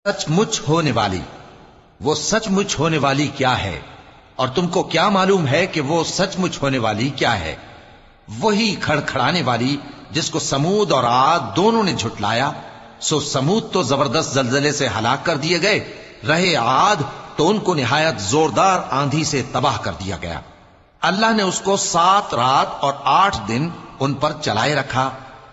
सचमुच होने वाली, वो सचमुच होने वाली क्या है, और तुमको क्या मालूम है कि वो सचमुच होने वाली क्या है? वही खड़खड़ाने वाली जिसको समूद और आद दोनों ने झुटलाया। सो समूद तो जबरदस्त जलजले से हलाक कर दिए गए, रहे आद तो उनको निहायत जोरदार आंधी से तबाह कर दिया गया। अल्लाह ने उसको 7 रात और 8 दिन उन पर चलाए रखा।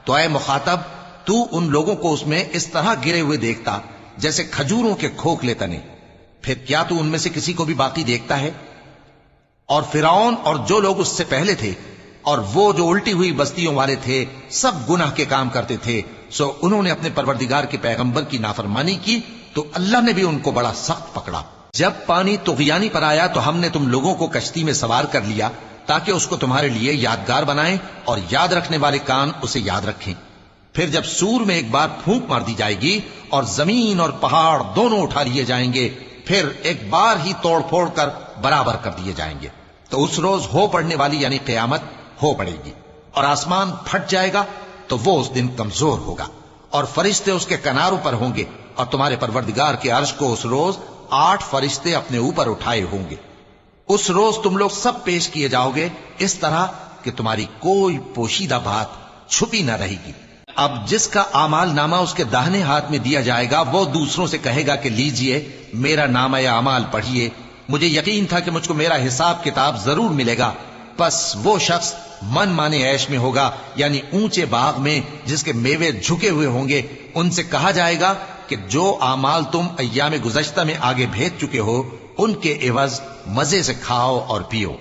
तो ऐ मुखातब, तू उन लोगों को उसमें इस तरह गिरे हुए देखता जैसे खजूरों के खोखले तने। फिर क्या तू उनमें से किसी को भी बाकी देखता है? और फिरौन और जो लोग उससे पहले थे और वो जो उल्टी हुई बस्तियों वाले थे, सब गुनाह के काम करते थे। सो उन्होंने अपने परवरदिगार के पैगंबर की नाफरमानी की, तो अल्लाह ने भी उनको बड़ा सख्त पकड़ा। जब पानी तुगयानी पर आया तो हमने तुम लोगों को कश्ती में सवार कर लिया ताकि उसको तुम्हारे लिए यादगार बनाएं और याद रखने वाले कान उसे याद रखें। फिर जब सूर में एक बार फूंक मार दी जाएगी और जमीन और पहाड़ दोनों उठा लिए जाएंगे, फिर एक बार ही तोड़ फोड़ कर बराबर कर दिए जाएंगे, तो उस रोज हो पड़ने वाली यानी क़यामत हो पड़ेगी और आसमान फट जाएगा, तो वो उस दिन कमजोर होगा और फरिश्ते उसके किनारों पर होंगे और तुम्हारे परवरदिगार के अर्श को उस रोज 8 फरिश्ते अपने ऊपर उठाए होंगे। उस रोज तुम लोग सब पेश किए जाओगे इस तरह कि तुम्हारी कोई पोशीदा बात छुपी न रहेगी। अब जिसका आमाल नामा उसके दाहिने हाथ में दिया जाएगा, वो दूसरों से कहेगा कि लीजिए मेरा नामा या अमाल पढ़िए, मुझे यकीन था कि मुझको मेरा हिसाब किताब जरूर मिलेगा। बस वो शख्स मन माने ऐश में होगा, यानी ऊंचे बाग में जिसके मेवे झुके हुए होंगे। उनसे कहा जाएगा कि जो आमाल तुम अय्याम गुज़श्ता में आगे भेज चुके हो, उनके एवज मजे से खाओ और पियो।